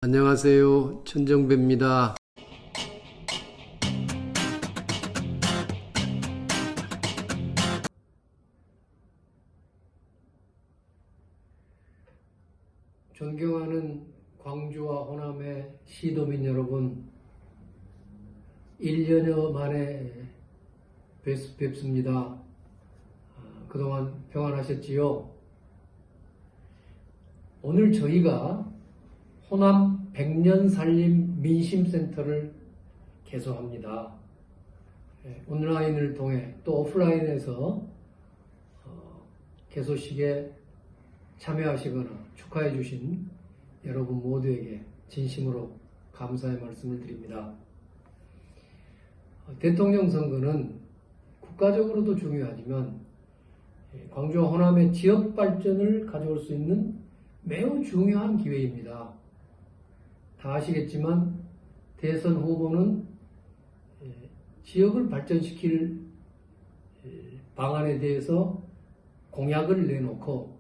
안녕하세요. 천정배입니다. 존경하는 광주와 호남의 시도민 여러분, 1년여 만에 뵙습니다. 그동안 평안하셨지요? 오늘 저희가 호남 백년살림 민심센터를 개소합니다. 온라인을 통해 또 오프라인에서 개소식에 참여하시거나 축하해 주신 여러분 모두에게 진심으로 감사의 말씀을 드립니다. 대통령 선거는 국가적으로도 중요하지만 광주와 호남의 지역 발전을 가져올 수 있는 매우 중요한 기회입니다. 다 아시겠지만 대선 후보는 지역을 발전시킬 방안에 대해서 공약을 내놓고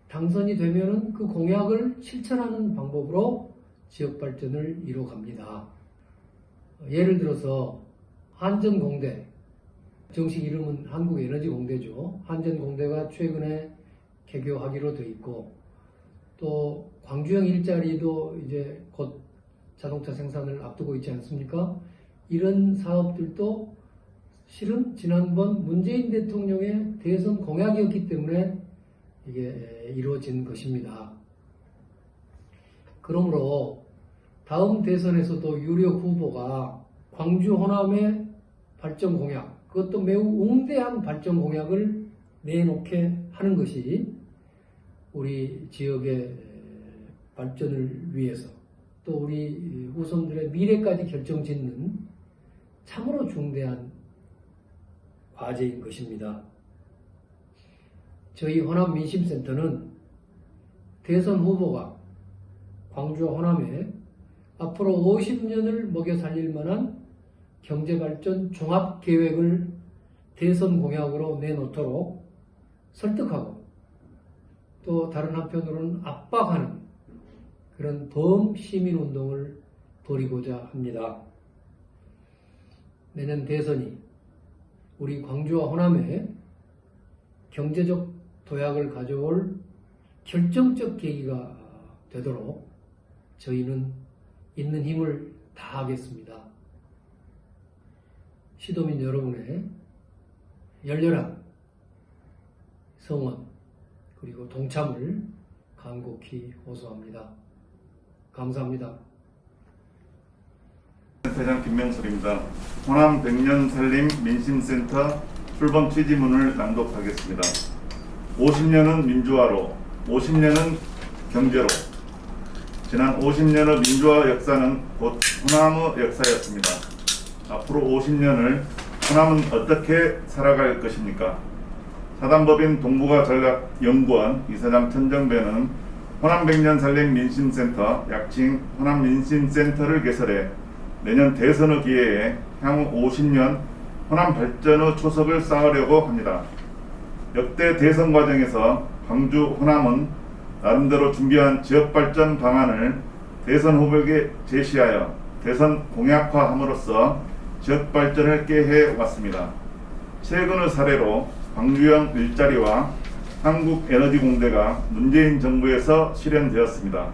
당선이 되면은 그 공약을 실천하는 방법으로 지역 발전을 이뤄갑니다. 예를 들어서 한전공대, 정식 이름은 한국에너지공대죠. 한전공대가 최근에 개교하기로 돼 있고, 또 광주형 일자리도 이제 곧 자동차 생산을 앞두고 있지 않습니까? 이런 사업들도 실은 지난번 문재인 대통령의 대선 공약이었기 때문에 이게 이루어진 것입니다. 그러므로 다음 대선에서도 유력 후보가 광주 호남의 발전 공약, 그것도 매우 웅대한 발전 공약을 내놓게 하는 것이 우리 지역의 발전을 위해서 또 우리 후손들의 미래까지 결정짓는 참으로 중대한 과제인 것입니다. 저희 호남민심센터는 대선 후보가 광주와 호남에 앞으로 50년을 먹여 살릴 만한 경제발전 종합계획을 대선 공약으로 내놓도록 설득하고 또 다른 한편으로는 압박하는 그런 범시민운동을 벌이고자 합니다. 내년 대선이 우리 광주와 호남에 경제적 도약을 가져올 결정적 계기가 되도록 저희는 있는 힘을 다하겠습니다. 시도민 여러분의 열렬한 성원 그리고 동참을 간곡히 호소합니다. 감사합니다. 센터장 김명솔입니다. 호남 백년살림 민심센터 출범 취지문을 낭독하겠습니다. 50년은 민주화로, 50년은 경제로. 지난 50년의 민주화 역사는 곧 호남의 역사였습니다. 앞으로 50년을 호남은 어떻게 살아갈 것입니까? 사단법인 동북아 전략연구원 이사장 천정배는 호남 백년살림 민심센터, 약칭 호남민심센터를 개설해 내년 대선의 기회에 향후 50년 호남 발전의 초석을 쌓으려고 합니다. 역대 대선 과정에서 광주 호남은 나름대로 준비한 지역발전 방안을 대선 후보에게 제시하여 대선 공약화함으로써 지역발전을 꾀해 왔습니다. 최근의 사례로 광주형 일자리와 한국에너지공대가 문재인 정부에서 실현되었습니다.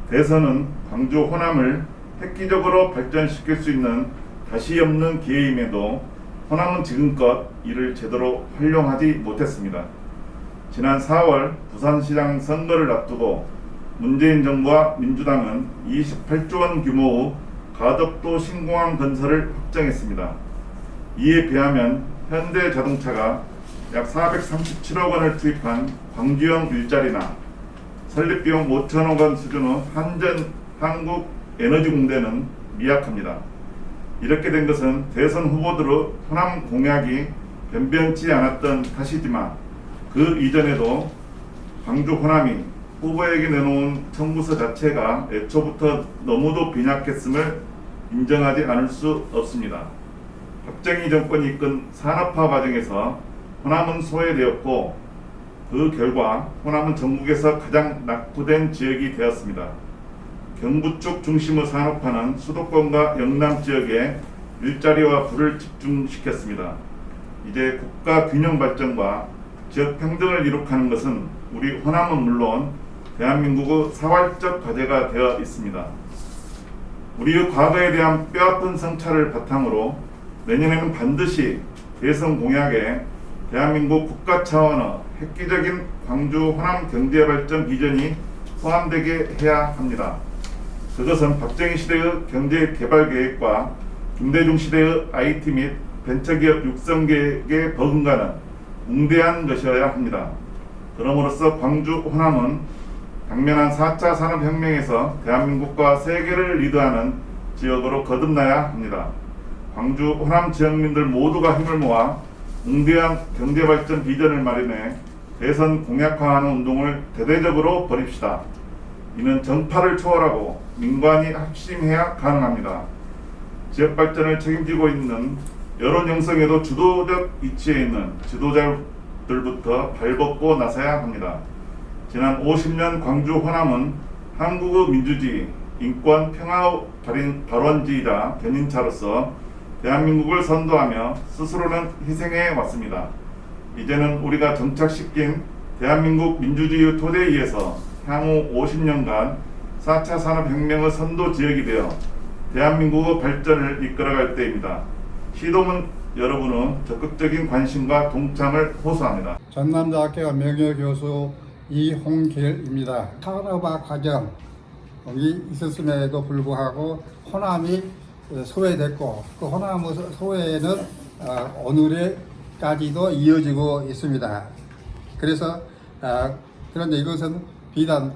대선은 광주 호남을 획기적으로 발전시킬 수 있는 다시 없는 기회임에도 호남은 지금껏 이를 제대로 활용하지 못했습니다. 지난 4월 부산시장 선거를 앞두고 문재인 정부와 민주당은 28조 원 규모의 가덕도 신공항 건설을 확정했습니다. 이에 비하면 현대자동차가 약 437억 원을 투입한 광주형 일자리나 설립비용 5천억 원 수준의 한전 한국에너지공대는 미약합니다. 이렇게 된 것은 대선 후보들의 호남 공약이 변변치 않았던 탓이지만 그 이전에도 광주 호남이 후보에게 내놓은 청구서 자체가 애초부터 너무도 빈약했음을 인정하지 않을 수 없습니다. 박정희 정권이 이끈 산업화 과정에서 호남은 소외되었고 그 결과 호남은 전국에서 가장 낙후된 지역이 되었습니다. 경부쪽 중심의 산업화는 수도권과 영남 지역에 일자리와 부를 집중시켰습니다. 이제 국가 균형 발전과 지역 평등을 이룩하는 것은 우리 호남은 물론 대한민국의 사활적 과제가 되어 있습니다. 우리의 과거에 대한 뼈아픈 성찰을 바탕으로 내년에는 반드시 대선 공약에 대한민국 국가 차원의 획기적인 광주 호남 경제발전 비전이 포함되게 해야 합니다. 그것은 박정희 시대의 경제개발계획과 김대중 시대의 IT 및 벤처기업 육성계획에 버금가는 웅대한 것이어야 합니다. 그럼으로써 광주 호남은 당면한 4차 산업혁명에서 대한민국과 세계를 리드하는 지역으로 거듭나야 합니다. 광주 호남 지역민들 모두가 힘을 모아 웅대한 경제발전 비전을 마련해 대선 공약화하는 운동을 대대적으로 벌입시다. 이는 정파를 초월하고 민관이 합심해야 가능합니다. 지역 발전을 책임지고 있는 여론 형성에도 주도적 위치에 있는 지도자들부터 발벗고 나서야 합니다. 지난 50년 광주 호남은 한국의 민주주의, 인권, 평화의 발원지이자 견인차로서 대한민국을 선도하며 스스로는 희생해 왔습니다. 이제는 우리가 정착시킨 대한민국 민주주의 토대에 의해서 향후 50년간 4차 산업혁명의 선도 지역이 되어 대한민국의 발전을 이끌어갈 때입니다. 시도문 여러분의 적극적인 관심과 동참을 호소합니다. 전남대학교 명예교수 이홍길입니다. 산업화 과정이 있었음에도 불구하고 호남이 소외됐고 그 호남의 소외는 오늘까지도 이어지고 있습니다. 그래서 그런데 이것은 비단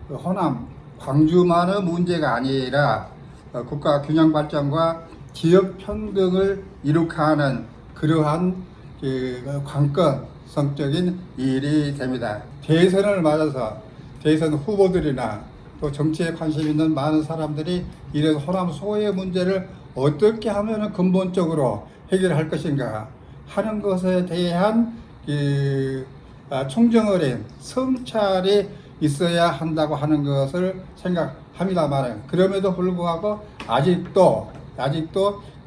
호남 광주만의 문제가 아니라 국가 균형 발전과 지역 평등을 이룩하는 그러한 관건성적인 일이 됩니다. 대선을 맞아서 대선 후보들이나 또 정치에 관심 있는 많은 사람들이 이런 호남 소외 문제를 어떻게 하면 근본적으로 해결할 것인가 하는 것에 대한 총정어린 성찰이 있어야 한다고 하는 것을 생각합니다만, 그럼에도 불구하고 아직도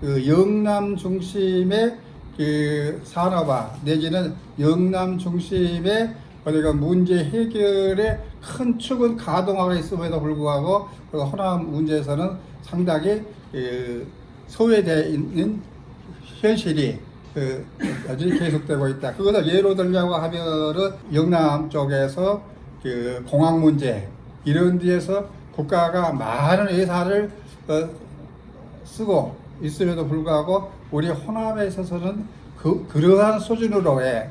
그 영남 중심의 그 산업화 내지는 영남 중심의 어디가 문제 해결에 큰 축은 가동하고 있음에도 불구하고 그 호남 문제에서는 상당히 소외되어 있는 현실이 여전히 계속되고 있다. 그것을 예로 들려고 하면은 영남 쪽에서 그 공항 문제 이런 데에서 국가가 많은 예산을 쓰고 있음에도 불구하고 우리 호남에 있어서는 그러한 수준으로의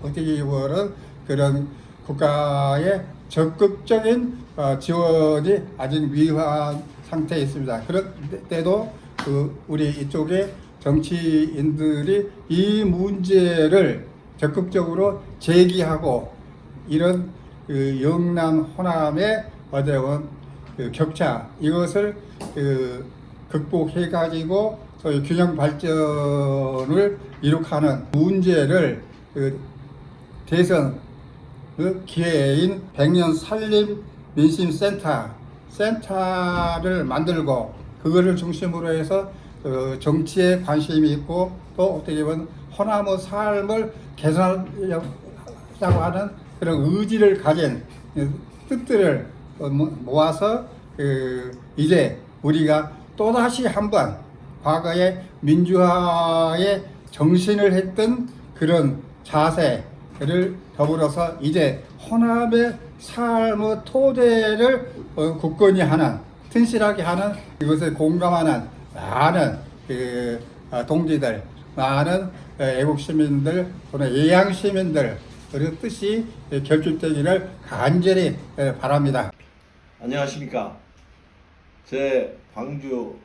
어떻게 보면 그런 국가의 적극적인 지원이 아직 미흡한 상태에 있습니다. 그럴 때도 우리 이쪽에 정치인들이 이 문제를 적극적으로 제기하고 이런 영남 호남의 어떤 격차 이것을 극복해 가지고 소위 균형 발전을 이룩하는 문제를 대선 기회인 백년 살림 민심센터를 만들고 그거를 중심으로 해서 정치에 관심이 있고 또 어떻게 보면 호남의 삶을 개선하려고 하는 그런 의지를 가진 뜻들을 모아서 이제 우리가 또다시 한번 과거의 민주화에 정신을 했던 그런 자세를 더불어서 이제 호남의 삶의 토대를 굳건히 하는 튼실하게 하는 이것을 공감하는 많은 동지들, 많은 애국 시민들 또는 예양 시민들 그런 뜻이 결집되기를 간절히 바랍니다. 안녕하십니까. 제 광주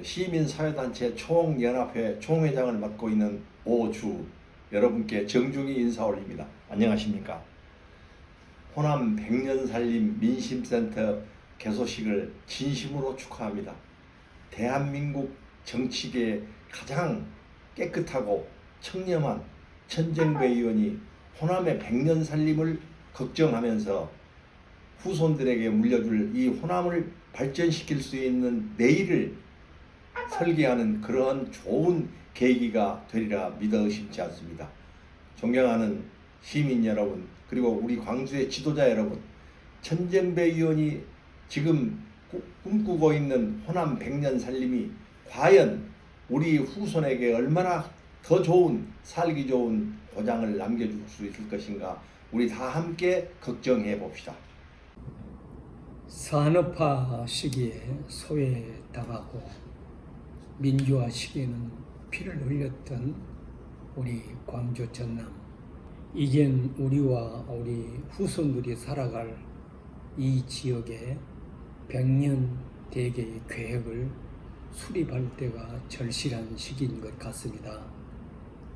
시민사회단체 총연합회 총회장을 맡고 있는 오주 여러분께 정중히 인사 올립니다. 안녕하십니까. 호남 백년살림 민심센터 개소식을 진심으로 축하합니다. 대한민국 정치계의 가장 깨끗하고 청렴한 천정배 의원이 호남의 백년살림을 걱정하면서 후손들에게 물려줄 이 호남을 발전시킬 수 있는 내일을 설계하는 그러한 좋은 계기가 되리라 믿어 의심치 않습니다. 존경하는 시민 여러분, 그리고 우리 광주의 지도자 여러분, 천정배 의원이 지금 꿈꾸고 있는 호남 백년 살림이 과연 우리 후손에게 얼마나 더 좋은, 살기 좋은 보장을 남겨줄 수 있을 것인가, 우리 다 함께 걱정해 봅시다. 산업화 시기에 소외 당하고 민주화 시기에는 피를 흘렸던 우리 광주 전남, 이젠 우리와 우리 후손들이 살아갈 이 지역의 100년 대계의 계획을 수립할 때가 절실한 시기인 것 같습니다.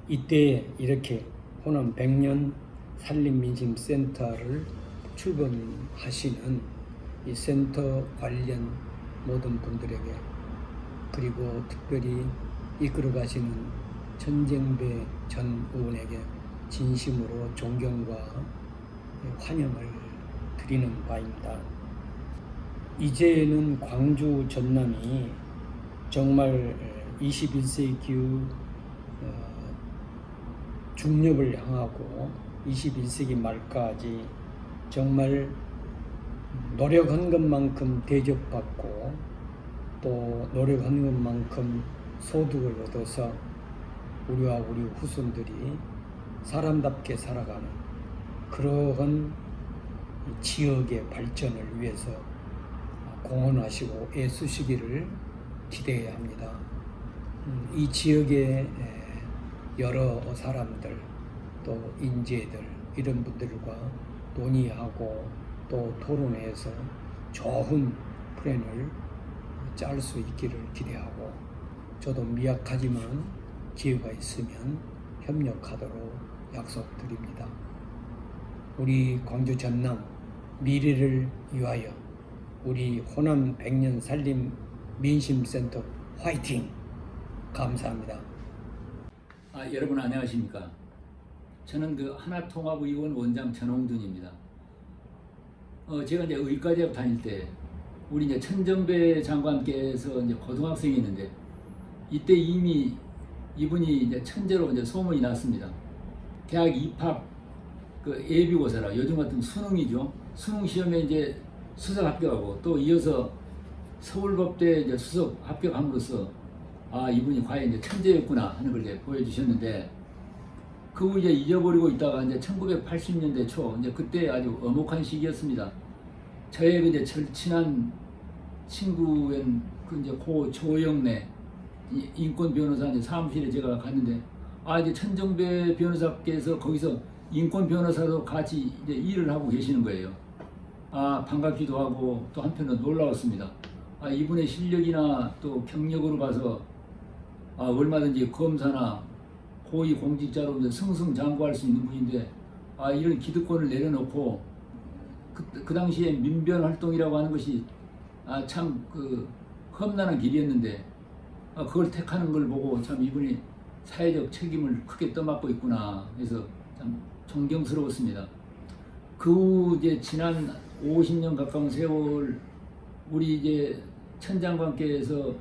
이때 이렇게 호남 100년 산림민심센터를 출범하시는 이 센터 관련 모든 분들에게, 그리고 특별히 이끌어 가시는 천정배 전 의원에게 진심으로 존경과 환영을 드리는 바입니다. 이제는 광주 전남이 정말 21세기 중립을 향하고 21세기 말까지 정말 노력한 것만큼 대접받고 또 노력한 것만큼 소득을 얻어서 우리와 우리 후손들이 사람답게 살아가는 그러한 지역의 발전을 위해서 공헌하시고 애쓰시기를 기대해야 합니다. 이 지역의 여러 사람들, 또 인재들, 이런 분들과 논의하고 또 토론해서 좋은 플랜을 짤 수 있기를 기대하고, 저도 미약하지만 기회가 있으면 협력하도록 약속드립니다. 우리 광주 전남 미래를 위하여 우리 호남 100년 살림 민심센터 화이팅! 감사합니다. 여러분 안녕하십니까? 저는 하나통합의원 원장 전홍준입니다. 제가 이제 의과대학 다닐 때 우리 이제 천정배 장관께서 이제 고등학생이었는데, 이때 이미 이분이 이제 천재로 이제 소문이 났습니다. 대학 입학 예비고사라, 요즘 같은 수능이죠. 수능 시험에 이제 수석 합격하고 또 이어서 서울법대 이제 수석 합격함으로써 이분이 과연 이제 천재였구나 하는 걸 이제 보여주셨는데, 그 후 이제 잊어버리고 있다가 이제 1980년대 초 이제 그때 아주 엄혹한 시기였습니다. 저의 이제 절친한 친구인 이제 고 조영래 인권 변호사 이제 사무실에 제가 갔는데, 이제 천정배 변호사께서 거기서 인권 변호사로 같이 이제 일을 하고 계시는 거예요. 반갑기도 하고 또 한편으로 놀라웠습니다. 이분의 실력이나 또 경력으로 봐서 얼마든지 검사나 고위 공직자로 이제 승승장구할 수 있는 분인데, 이런 기득권을 내려놓고 그 당시에 민변 활동이라고 하는 것이 참 험난한 길이었는데, 그걸 택하는 걸 보고 참 이분이 사회적 책임을 크게 떠맡고 있구나 해서 참 존경스러웠습니다. 그 후 이제 지난 50년 가까운 세월, 우리 이제 천 장관께서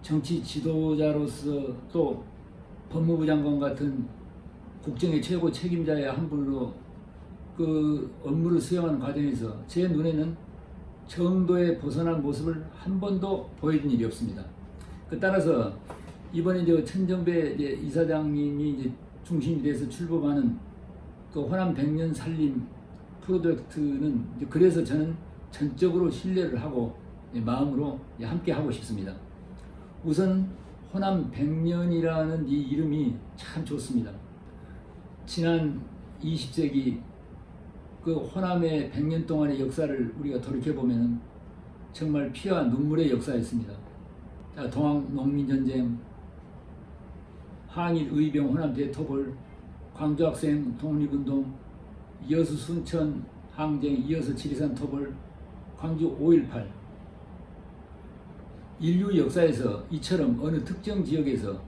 정치 지도자로서 또 법무부 장관 같은 국정의 최고 책임자의 한 분으로 그 업무를 수행하는 과정에서 제 눈에는 정도에 벗어난 모습을 한 번도 보여준 일이 없습니다. 따라서 이번에 이제 천정배 이사장님이 이제 중심이 돼서 출범하는 그 호남 100년 살림 프로젝트는 이제 그래서 저는 전적으로 신뢰를 하고 마음으로 함께 하고 싶습니다. 우선 호남 100년이라는 이 이름이 참 좋습니다. 지난 20세기 그 호남의 100년 동안의 역사를 우리가 돌이켜보면 정말 피와 눈물의 역사였습니다. 동학 농민전쟁, 항일 의병 호남 대토벌, 광주학생 독립운동, 이어서 순천 항쟁, 이어서 지리산 토벌, 광주 5.18. 인류 역사에서 이처럼 어느 특정 지역에서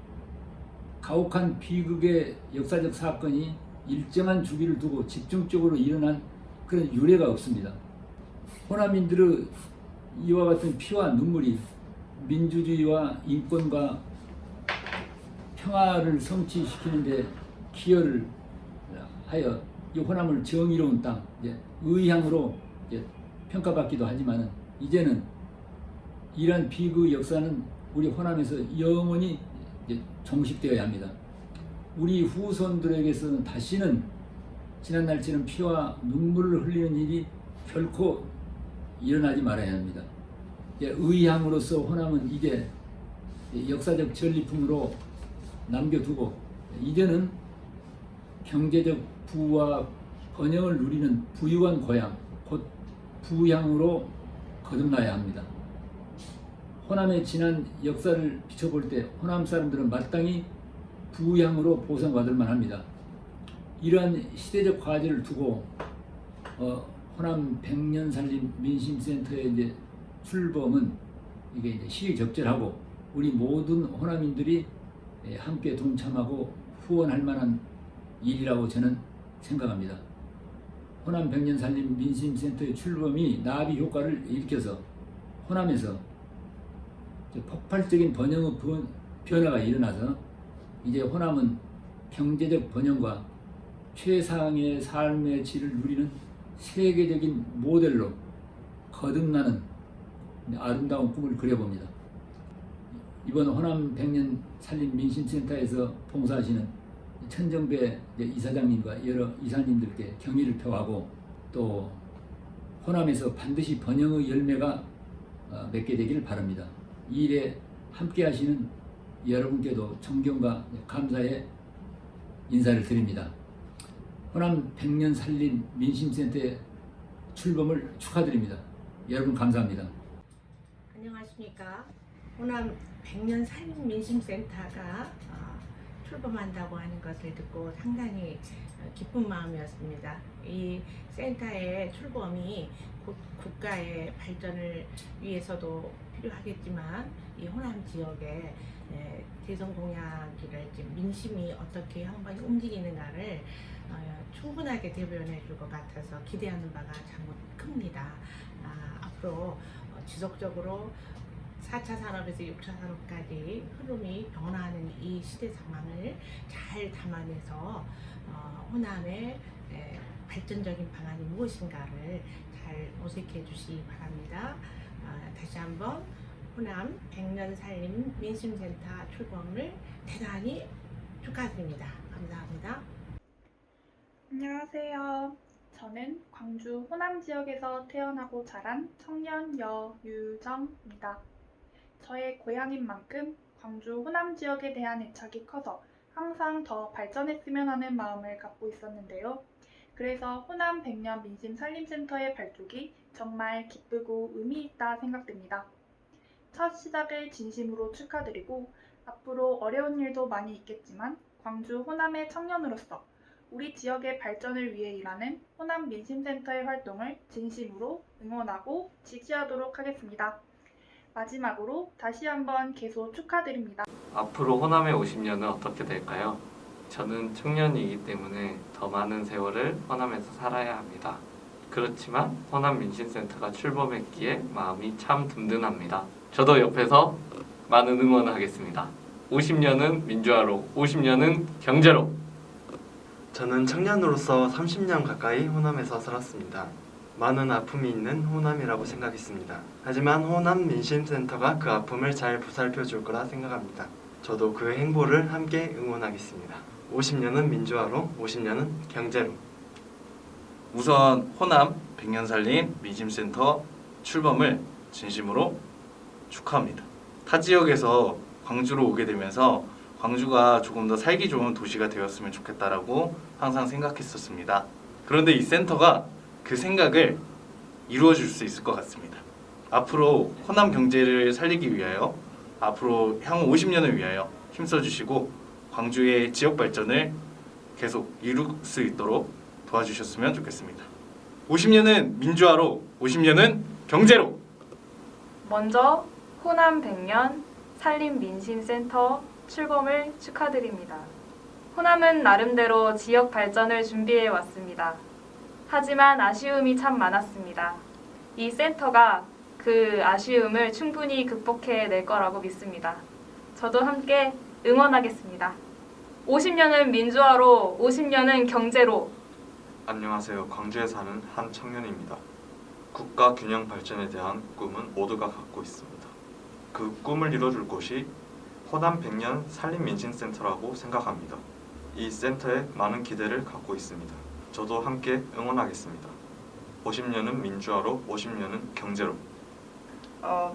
가혹한 비극의 역사적 사건이 일정한 주기를 두고 집중적으로 일어난 그런 유례가 없습니다. 호남인들의 이와 같은 피와 눈물이 민주주의와 인권과 평화를 성취시키는데 기여를 하여 이 호남을 정의로운 땅, 의향으로 평가받기도 하지만 이제는 이러한 비극의 역사는 우리 호남에서 영원히 종식되어야 합니다. 우리 후손들에게서는 다시는 지난날처럼 피와 눈물을 흘리는 일이 결코 일어나지 말아야 합니다. 의향으로서 호남은 이제 역사적 전리품으로 남겨두고 이제는 경제적 부와 번영을 누리는 부유한 고향, 곧 부향으로 거듭나야 합니다. 호남의 지난 역사를 비춰볼 때 호남 사람들은 마땅히 부향으로 보상받을 만합니다. 이러한 시대적 과제를 두고 호남 백년살림 민심센터의 이제 출범은 이게 이제 시의적절하고 우리 모든 호남인들이 함께 동참하고 후원할 만한 일이라고 저는 생각합니다. 호남 백년살림 민심센터의 출범이 나비 효과를 일으켜서 호남에서 폭발적인 번영의 변화가 일어나서 이제 호남은 경제적 번영과 최상의 삶의 질을 누리는 세계적인 모델로 거듭나는 아름다운 꿈을 그려봅니다. 이번 호남 백년 살림 민심센터에서 봉사하시는 천정배 이사장님과 여러 이사님들께 경의를 표하고 또 호남에서 반드시 번영의 열매가 맺게 되기를 바랍니다. 이 일에 함께 하시는 여러분께도 존경과 감사의 인사를 드립니다. 호남 백년 살림 민심센터의 출범을 축하드립니다. 여러분 감사합니다. 안녕하십니까. 호남 백년 살림 민심센터가 출범한다고 하는 것을 듣고 상당히 기쁜 마음이었습니다. 이 센터의 출범이 곧 국가의 발전을 위해서도 필요하겠지만 이 호남 지역의 대선 공약이랄지 민심이 어떻게 한번 움직이는가를 충분하게 대변해 줄 것 같아서 기대하는 바가 참 큽니다. 앞으로 지속적으로 4차 산업에서 6차 산업까지 흐름이 변화하는 이 시대 상황을 잘 담아내서 호남의 발전적인 방안이 무엇인가를 잘 모색해 주시기 바랍니다. 다시 한번 호남 백년살림 민심센터 출범을 대단히 축하드립니다. 감사합니다. 안녕하세요. 저는 광주 호남 지역에서 태어나고 자란 청년 여유정입니다. 저의 고향인 만큼 광주 호남 지역에 대한 애착이 커서 항상 더 발전했으면 하는 마음을 갖고 있었는데요. 그래서 호남 백년 민심살림센터의 발족이 정말 기쁘고 의미 있다 생각됩니다. 첫 시작을 진심으로 축하드리고 앞으로 어려운 일도 많이 있겠지만 광주 호남의 청년으로서 우리 지역의 발전을 위해 일하는 호남 민심센터의 활동을 진심으로 응원하고 지지하도록 하겠습니다. 마지막으로 다시 한번 개소 축하드립니다. 앞으로 호남의 50년은 어떻게 될까요? 저는 청년이기 때문에 더 많은 세월을 호남에서 살아야 합니다. 그렇지만 호남 민심센터가 출범했기에 마음이 참 든든합니다. 저도 옆에서 많은 응원을 하겠습니다. 50년은 민주화로, 50년은 경제로. 저는 청년으로서 30년 가까이 호남에서 살았습니다. 많은 아픔이 있는 호남이라고 생각했습니다. 하지만 호남 민심센터가 그 아픔을 잘 보살펴 줄 거라 생각합니다. 저도 그 행보를 함께 응원하겠습니다. 50년은 민주화로, 50년은 경제로. 우선 호남 백년살림 민심센터 출범을 진심으로 축하합니다. 타 지역에서 광주로 오게 되면서 광주가 조금 더 살기 좋은 도시가 되었으면 좋겠다라고 항상 생각했었습니다. 그런데 이 센터가 그 생각을 이루어 줄 수 있을 것 같습니다. 앞으로 호남 경제를 살리기 위하여 앞으로 향후 50년을 위하여 힘써 주시고 광주의 지역 발전을 계속 이룰 수 있도록 도와주셨으면 좋겠습니다. 50년은 민주화로, 50년은 경제로. 먼저 호남 백년 살림 민심센터 출범을 축하드립니다. 호남은 나름대로 지역 발전을 준비해 왔습니다. 하지만 아쉬움이 참 많았습니다. 이 센터가 그 아쉬움을 충분히 극복해낼 거라고 믿습니다. 저도 함께 응원하겠습니다. 50년은 민주화로, 50년은 경제로. 안녕하세요. 광주에 사는 한 청년입니다. 국가 균형 발전에 대한 꿈은 모두가 갖고 있습니다. 그 꿈을 이뤄줄 곳이 호남 백년 산림민심센터라고 생각합니다. 이 센터에 많은 기대를 갖고 있습니다. 저도 함께 응원하겠습니다. 50년은 민주화로, 50년은 경제로.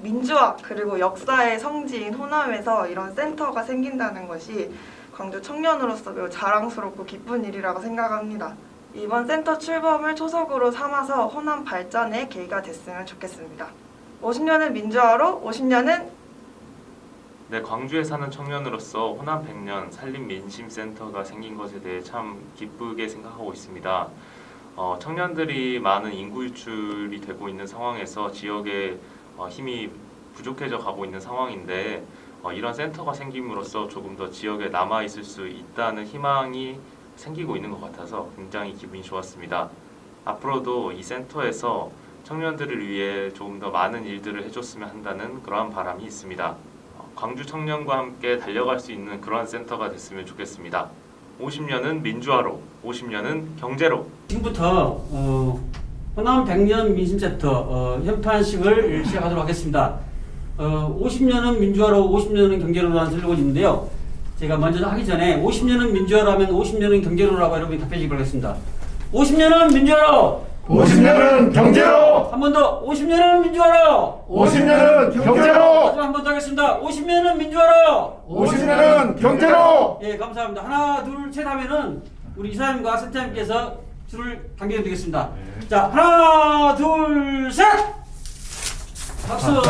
민주화 그리고 역사의 성지인 호남에서 이런 센터가 생긴다는 것이 광주 청년으로서 매우 자랑스럽고 기쁜 일이라고 생각합니다. 이번 센터 출범을 초석으로 삼아서 호남 발전의 계기가 됐으면 좋겠습니다. 50년은 민주화로, 50년은 네, 광주에 사는 청년으로서 호남 백년 산림민심센터가 생긴 것에 대해 참 기쁘게 생각하고 있습니다. 청년들이 많은 인구 유출이 되고 있는 상황에서 지역에 힘이 부족해져 가고 있는 상황인데 이런 센터가 생김으로써 조금 더 지역에 남아 있을 수 있다는 희망이 생기고 있는 것 같아서 굉장히 기분이 좋았습니다. 앞으로도 이 센터에서 청년들을 위해 조금 더 많은 일들을 해줬으면 한다는 그러한 바람이 있습니다. 광주 청년과 함께 달려갈 수 있는 그러한 센터가 됐으면 좋겠습니다. 50년은 민주화로, 50년은 경제로. 지금부터 호남 백년 민심센터 현판식을 시작하도록 하겠습니다. 50년은 민주화로, 50년은 경제로라는 슬로건이 있는데요. 제가 먼저 하기 전에 50년은 민주화로 하면 50년은 경제로라고 여러분이 답해 주시기 바라겠습니다. 50년은 민주화로, 50년은 경제로, 한 번 더 50년은 민주화로, 50년은 경제로, 마지막 한 번 더 하겠습니다. 50년은 민주화로, 50년은 경제로. 예, 감사합니다. 하나, 둘, 셋 하면은 우리 이사님과 센터장님께서 줄을 당겨야 되겠습니다. 자, 하나, 둘, 셋! 박수!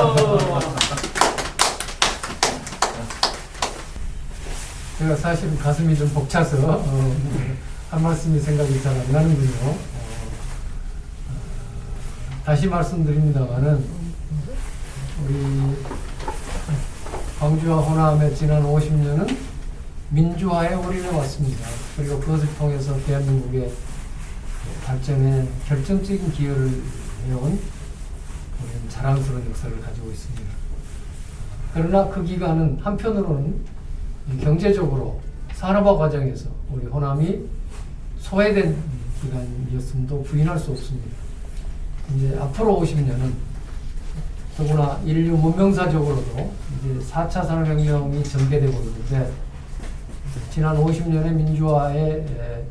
제가 사실은 가슴이 좀 벅차서 한 말씀이 생각이 잘 안 나는군요. 다시 말씀드립니다만은 우리 광주와 호남의 지난 50년은 민주화에 올인해 왔습니다. 그리고 그것을 통해서 대한민국의 발전에 결정적인 기여를 해온 우리는 자랑스러운 역사를 가지고 있습니다. 그러나 그 기간은 한편으로는 경제적으로 산업화 과정에서 우리 호남이 소외된 기간이었음도 부인할 수 없습니다. 이제 앞으로 50년은 더구나 인류 문명사적으로도 이제 4차 산업혁명이 전개되고 있는데 지난 50년의 민주화의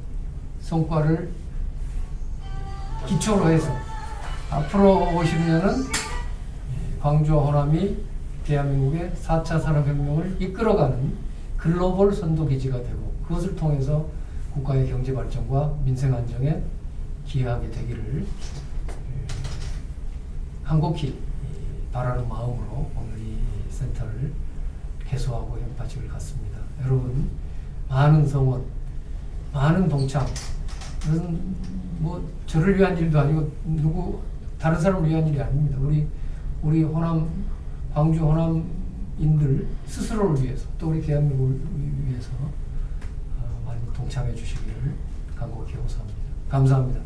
성과를 기초로 해서 앞으로 50년은 광주와 호남이 대한민국의 4차 산업혁명을 이끌어가는 글로벌 선도기지가 되고 그것을 통해서 국가의 경제발전과 민생안정에 기여하게 되기를 간곡히 바라는 마음으로 오늘 이 센터를 개소하고 현판식을 갖습니다. 여러분 많은 성원, 많은 동참, 이것은 뭐 저를 위한 일도 아니고 누구 다른 사람을 위한 일이 아닙니다. 우리 호남, 광주 호남인들 스스로를 위해서 또 우리 대한민국을 위해서 많이 동참해 주시기를 간곡히 호소합니다. 감사합니다.